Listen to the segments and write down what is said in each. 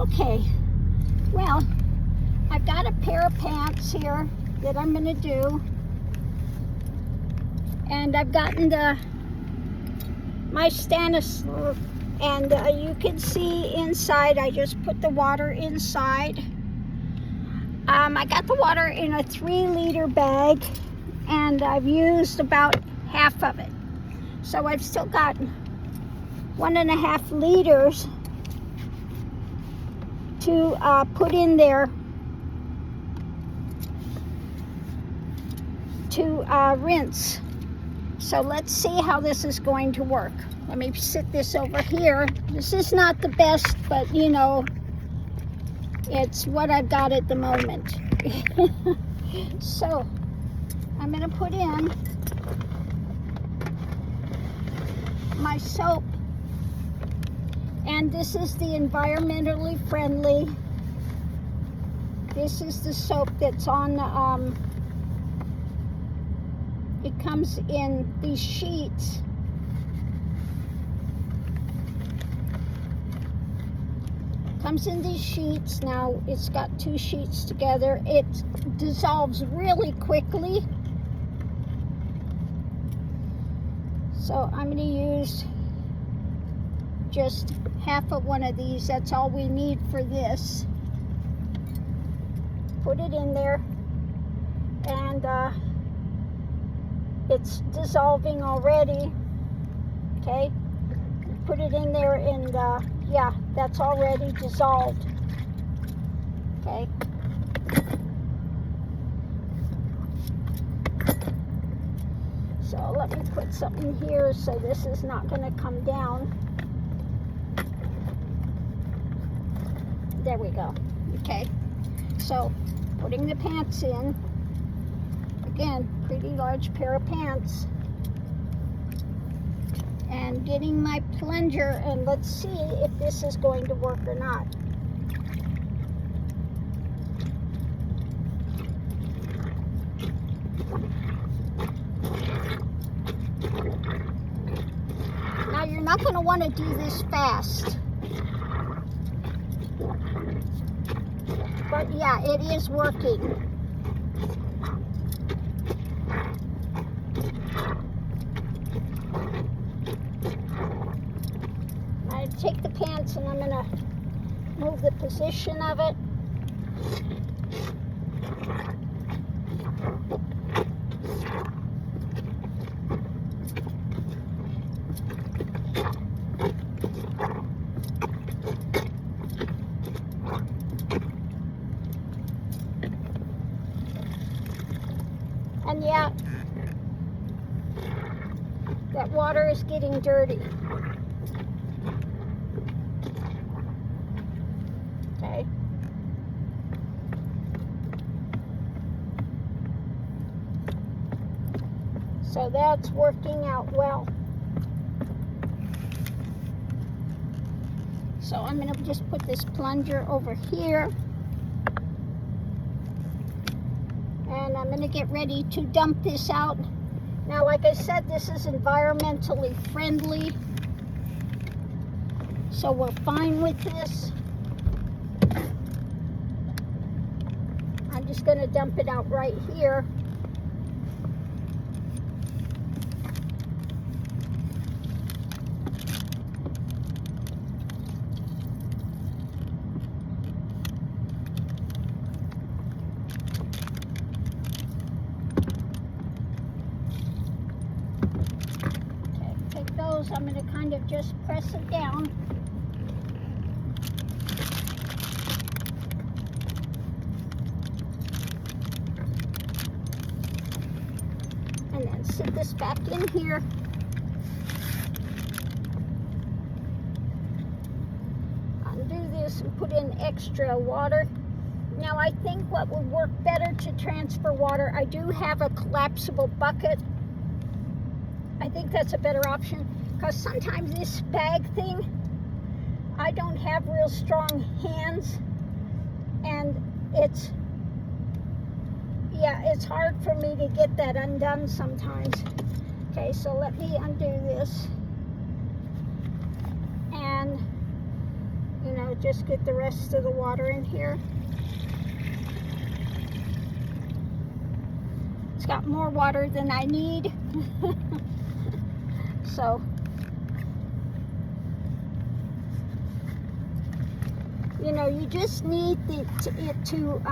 Okay, well, I've got a pair of pants here that I'm going to do. And I've gotten my Stanislaus, and you can see inside, I just put the water inside. I got the water in a 3-liter bag, and I've used about half of it. So I've still got 1.5 liters to put in there to rinse. So let's see how this is going to work. Let me sit this over here. This is not the best, but you know, it's what I've got at the moment. So I'm going to put in my soap, and this is the environmentally friendly. This is the soap that's on it comes in these sheets. Comes in these sheets. Now it's got 2 sheets together. It dissolves really quickly. So I'm going to use just half of one of these. That's all we need for this. Put it in there, and it's dissolving already. Okay, put it in there, and yeah, that's already dissolved. Okay. So let me put something here so this is not going to come down. There we go. Okay. So putting the pants in. Again, pretty large pair of pants. And getting my plunger, and let's see if this is going to work or not. Now you're not going to want to do this fast. But yeah, it is working. I take the pants and I'm going to move the position of it. And yeah, that water is getting dirty. Okay. So that's working out well. So I'm going to just put this plunger over here. And I'm going to get ready to dump this out. Now, like I said, this is environmentally friendly. So we're fine with this. I'm just going to dump it out right here. I'm going to kind of just press it down. And then sit this back in here. Undo this and put in extra water. Now I think what would work better to transfer water, I do have a collapsible bucket. I think that's a better option. Because sometimes this bag thing, I don't have real strong hands, and it's hard for me to get that undone sometimes. Okay, so let me undo this, and you know, just get the rest of the water in here. It's got more water than I need. So you know, you just need it to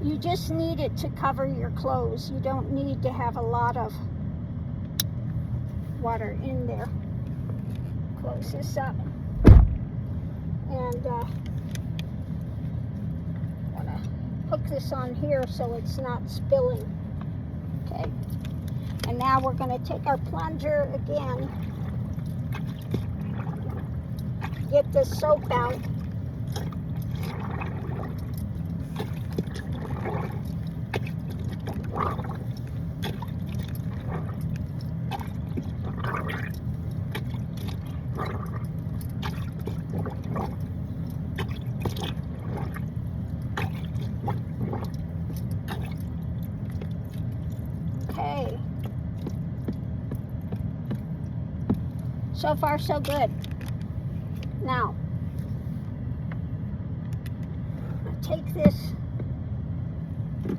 you just need it to cover your clothes. You don't need to have a lot of water in there. Close this up. And want to hook this on here so it's not spilling. Okay. And now we're going to take our plunger again. Get the soap out. Okay. So far, so good. Now, I'll take this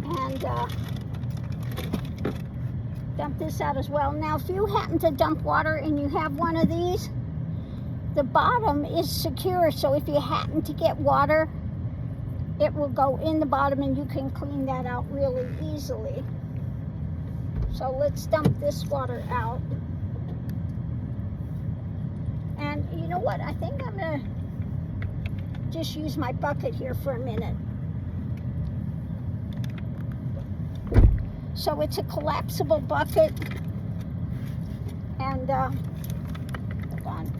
and dump this out as well. Now, if you happen to dump water and you have one of these, the bottom is secure, so if you happen to get water, it will go in the bottom and you can clean that out really easily. So let's dump this water out. And you know what? I think I'm gonna just use my bucket here for a minute. So it's a collapsible bucket. And hold on.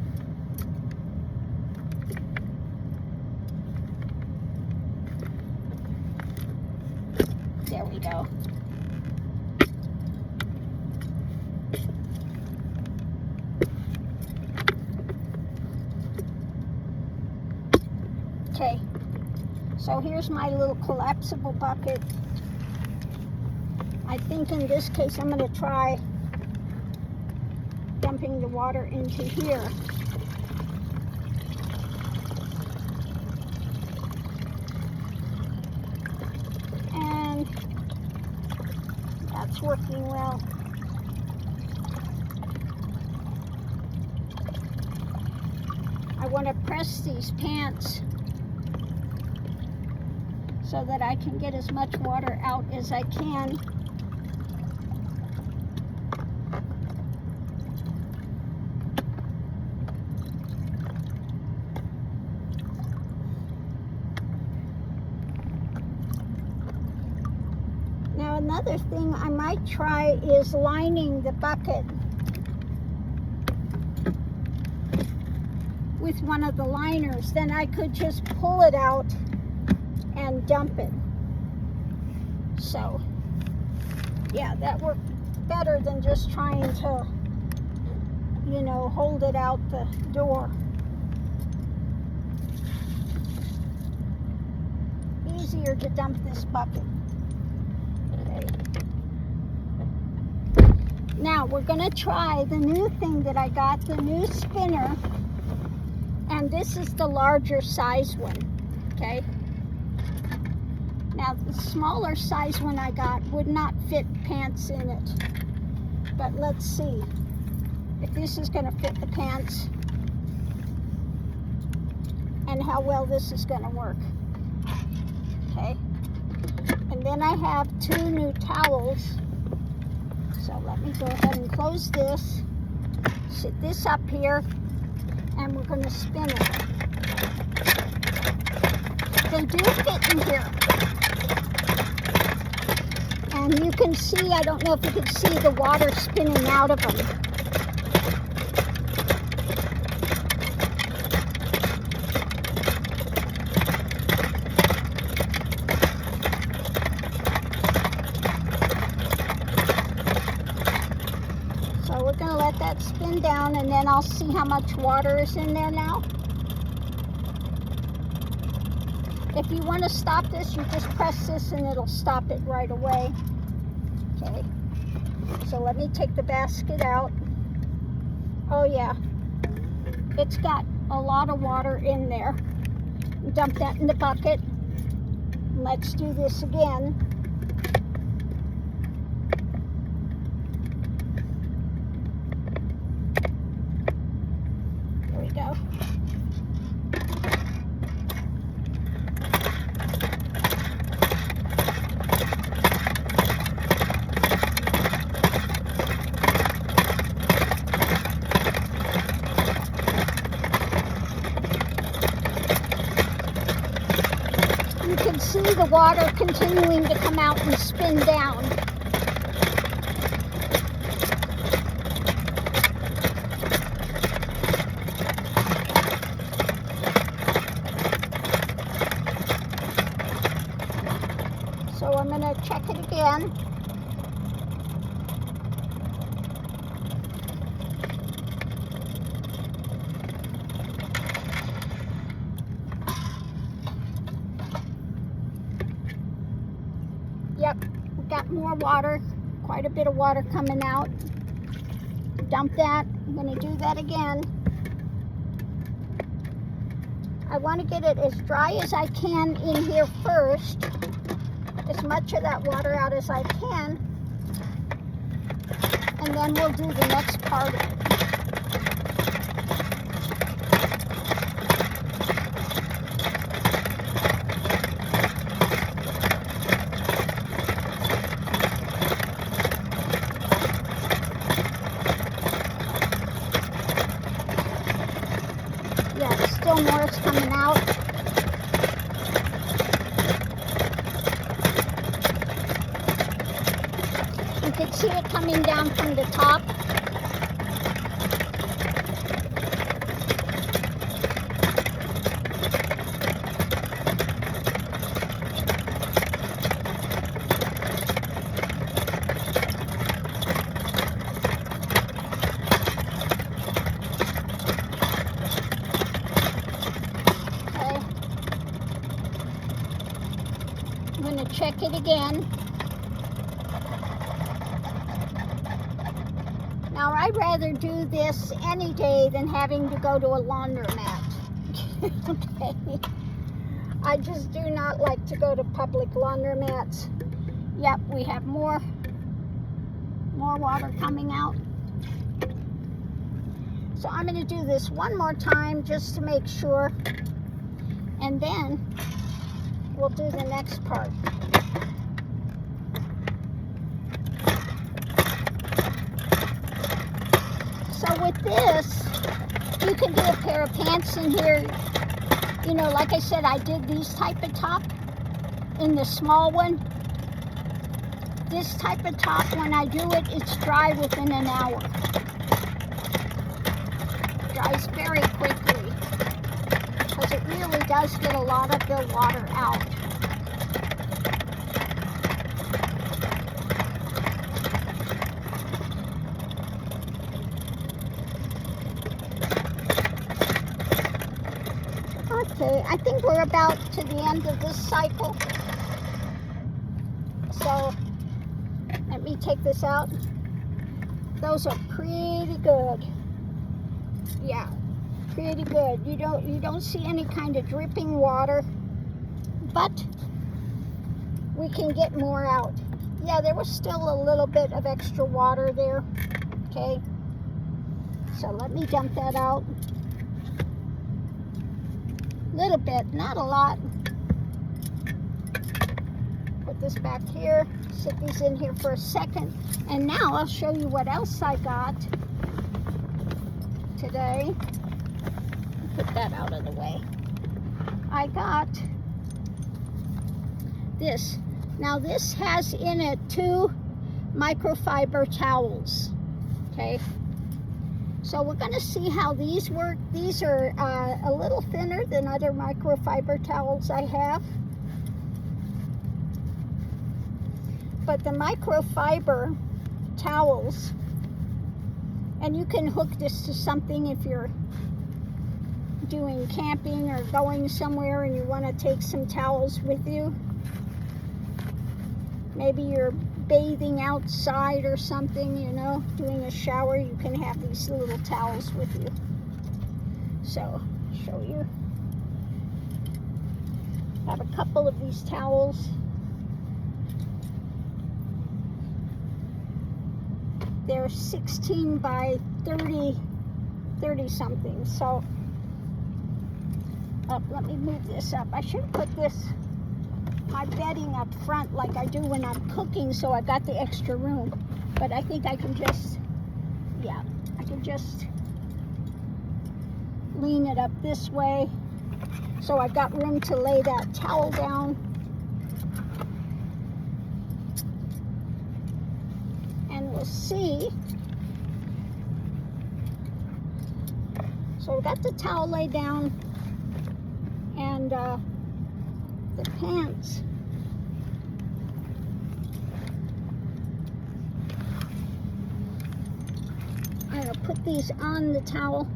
There we go. Okay, so here's my little collapsible bucket. I think in this case I'm going to try dumping the water into here. And that's working well. I want to press these pants so that I can get as much water out as I can. Now another thing I might try is lining the bucket with one of the liners. Then I could just pull it out and dump it. So yeah, that worked better than just trying to, you know, hold it out the door. Easier to dump this bucket. Okay. Now we're gonna try the new thing that I got, the new spinner, and this is the larger size one. Okay. Now the smaller size one I got would not fit pants in it. But let's see if this is going to fit the pants and how well this is going to work. Okay. And then I have 2 new towels. So let me go ahead and close this. Sit this up here and we're going to spin it. They do fit in here. And you can see, I don't know if you can see the water spinning out of them. So we're going to let that spin down and then I'll see how much water is in there now. If you want to stop this, you just press this and it'll stop it right away. Okay. So let me take the basket out. Oh yeah, it's got a lot of water in there. Dump that in the bucket. Let's do this again. There we go. You can see the water continuing to come out and spin down. So I'm going to check it again. Yep, we got more water, quite a bit of water coming out. Dump that. I'm going to do that again. I want to get it as dry as I can in here first. As much of that water out as I can. And then we'll do the next part of it. Yeah, still more is coming out. You can see it coming down from the top. Okay. I'm going to check it again. Now, I'd rather do this any day than having to go to a laundromat. Okay. I just do not like to go to public laundromats. Yep, we have more water coming out. So I'm going to do this one more time just to make sure. And then we'll do the next part. So with this, you can do a pair of pants in here. You know, like I said, I did these type of top in the small one. This type of top, when I do it, it's dry within an hour. It dries very quickly because it really does get a lot of the water out. Okay, I think we're about to the end of this cycle. So let me take this out. Those are pretty good. Yeah, pretty good. You don't see any kind of dripping water, but we can get more out. Yeah, there was still a little bit of extra water there. Okay, so let me dump that out. Little bit, not a lot. Put this back here, sit these in here for a second, and now I'll show you what else I got today. Put that out of the way. I got this. Now this has in it 2 microfiber towels. Okay. So we're going to see how these work. These are a little thinner than other microfiber towels I have. But the microfiber towels, and you can hook this to something if you're doing camping or going somewhere and you want to take some towels with you. Maybe you're bathing outside or something, you know, doing a shower, you can have these little towels with you. So, I'll show you. I have a couple of these towels. They're 16 by 30 something. So, let me move this up. I should put my bedding up front like I do when I'm cooking, so I got the extra room. But I think I can just, yeah, I can just lean it up this way. So I've got room to lay that towel down. And we'll see. So we've got the towel laid down, and the pants. I'm going to put these on the towel.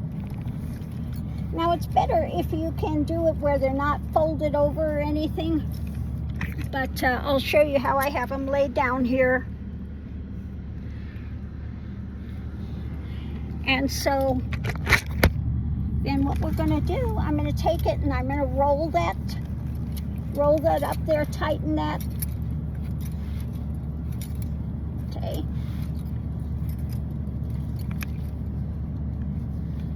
Now it's better if you can do it where they're not folded over or anything, but I'll show you how I have them laid down here. And so then what we're going to do, I'm going to take it and I'm going to roll that up there, tighten that. Okay.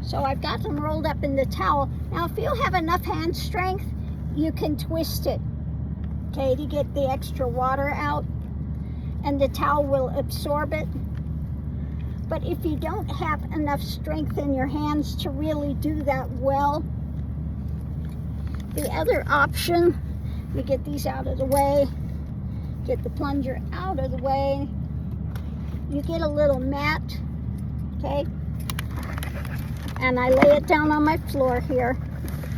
So I've got them rolled up in the towel. Now if you have enough hand strength, you can twist it, okay, to get the extra water out, and the towel will absorb it. But if you don't have enough strength in your hands to really do that well, the other option, you get these out of the way, get the plunger out of the way, you get a little mat, okay, and I lay it down on my floor here.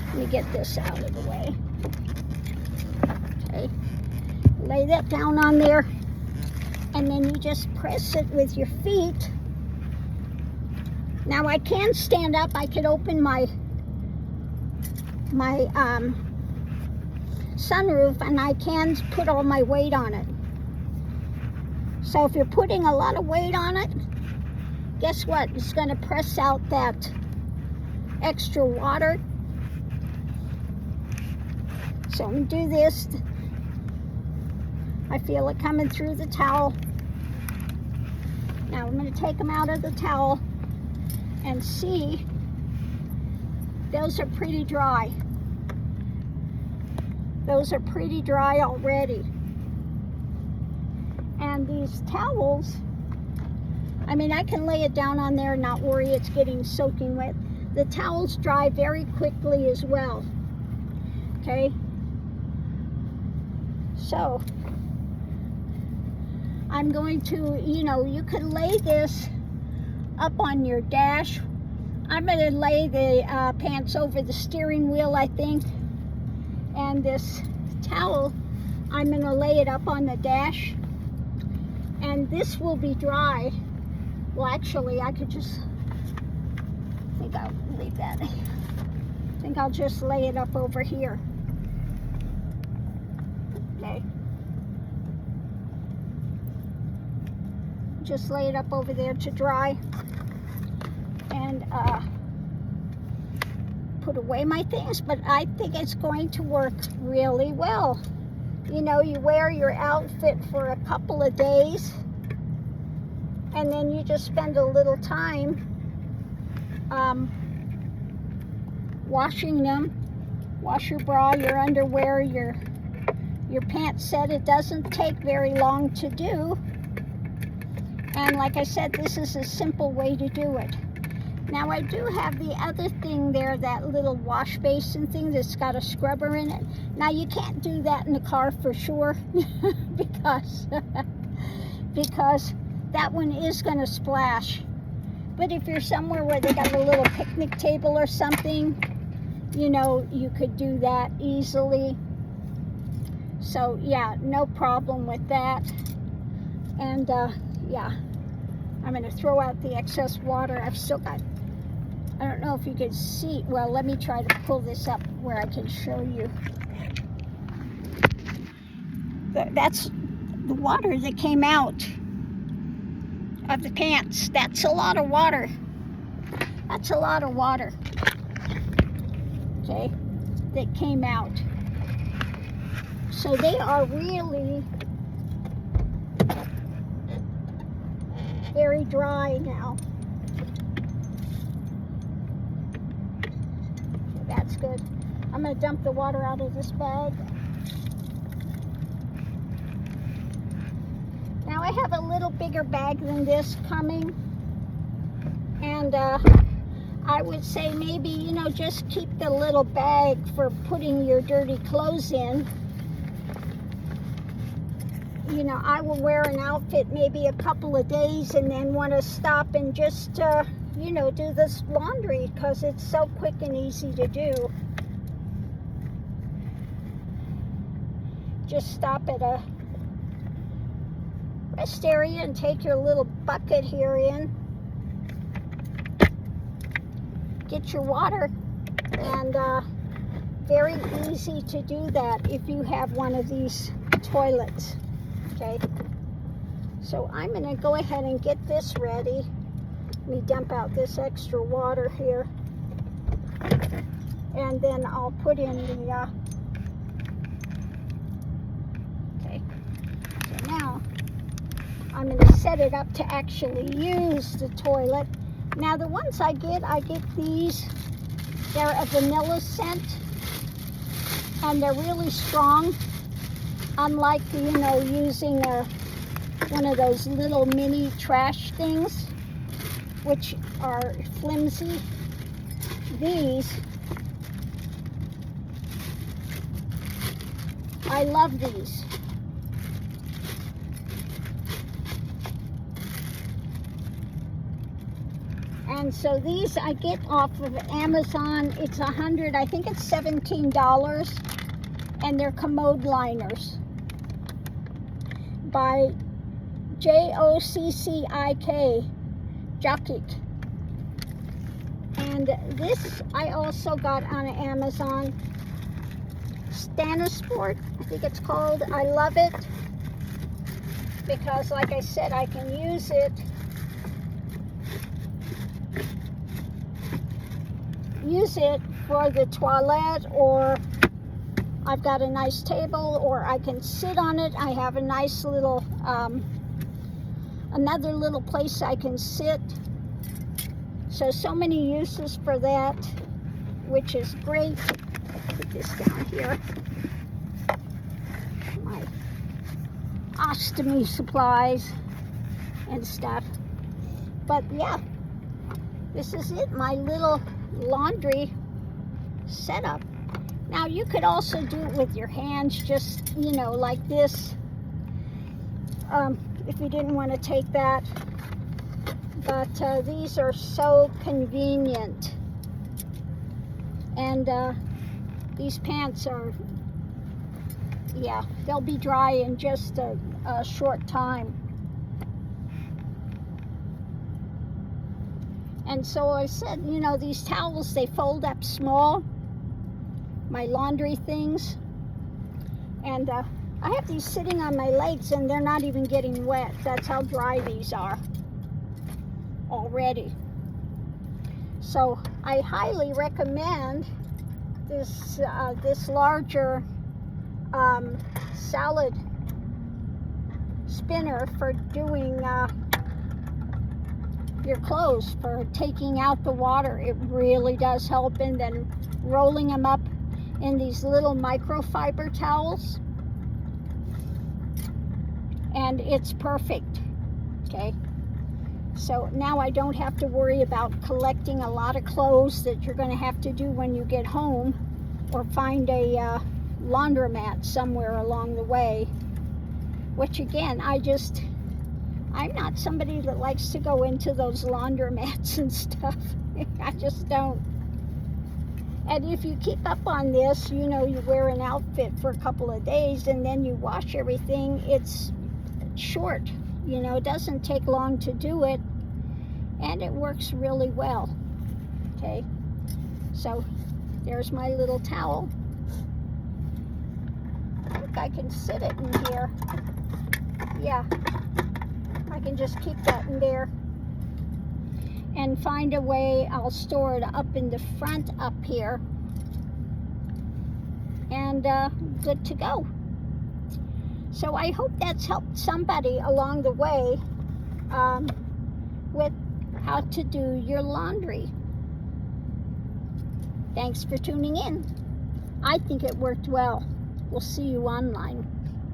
Let me get this out of the way. Okay, lay that down on there, and then you just press it with your feet. Now I can stand up. I could open my sunroof, and I can put all my weight on it. So if you're putting a lot of weight on it, guess what? It's going to press out that extra water. So I'm going to do this. I feel it coming through the towel. Now I'm going to take them out of the towel and see. Those are pretty dry. Those are pretty dry already. And these towels, I mean, I can lay it down on there and not worry it's getting soaking wet. The towels dry very quickly as well. Okay? So, I'm going to, you know, you could lay this up on your dash. I'm going to lay the pants over the steering wheel, I think. And this towel, I'm going to lay it up on the dash. And this will be dry. Well, actually, I could just, I think I'll leave that. I think I'll just lay it up over here. Okay. Just lay it up over there to dry. And put away my things, but I think it's going to work really well. You know, you wear your outfit for a couple of days, and then you just spend a little time washing them. Wash your bra, your underwear, your pants set. It doesn't take very long to do. And like I said, this is a simple way to do it. Now I do have the other thing there, that little wash basin thing that's got a scrubber in it. Now you can't do that in the car for sure because that one is going to splash. But if you're somewhere where they got a little picnic table or something, you know, you could do that easily. So yeah, no problem with that. And yeah, I'm going to throw out the excess water. I've still got, I don't know if you can see, well, let me try to pull this up where I can show you. the water that came out of the pants. That's a lot of water. That's a lot of water, okay, that came out. So they are really very dry now. Okay, that's good. I'm going to dump the water out of this bag. Now I have a little bigger bag than this coming, and I would say maybe, you know, just keep the little bag for putting your dirty clothes in. You know, I will wear an outfit maybe a couple of days and then want to stop and just, you know, do this laundry because it's so quick and easy to do. Just stop at a rest area and take your little bucket here in, get your water, and very easy to do that if you have one of these toilets. Okay, so I'm going to go ahead and get this ready. Let me dump out this extra water here, and then I'll put in the okay, so now I'm going to set it up to actually use the toilet. Now the ones I get these. They're a vanilla scent, and they're really strong. Unlike, you know, using one of those little mini trash things, which are flimsy. These, I love these. And so these I get off of Amazon. It's I think it's $17, and they're commode liners by Joccik, Joccik. And this I also got on Amazon. Stanisport, I think it's called. I love it because, like I said, I can use it for the toilet, or I've got a nice table, or I can sit on it. I have a nice little, another little place I can sit. So many uses for that, which is great. Put this down here. My ostomy supplies and stuff. But yeah, this is it, my little laundry setup. Now you could also do it with your hands, just, you know, like this, if you didn't want to take that. But these are so convenient, and these pants are, yeah, they'll be dry in just a short time. And so I said, you know, these towels, they fold up small, my laundry things, and I have these sitting on my legs and they're not even getting wet. That's how dry these are already. So I highly recommend this this larger salad spinner for doing your clothes, for taking out the water. It really does help. And then rolling them up in these little microfiber towels, and it's perfect. Okay, so now I don't have to worry about collecting a lot of clothes that you're going to have to do when you get home, or find a laundromat somewhere along the way, which again, I'm not somebody that likes to go into those laundromats and stuff. I just don't. And if you keep up on this, you know, you wear an outfit for a couple of days and then you wash everything, it's short. You know, it doesn't take long to do it, and it works really well. Okay, so there's my little towel. I think I can sit it in here. yeah, I can just keep that in there and find a way. I'll store it up in the front up here, and good to go. So I hope that's helped somebody along the way with how to do your laundry. Thanks for tuning in. I think it worked well. We'll see you online.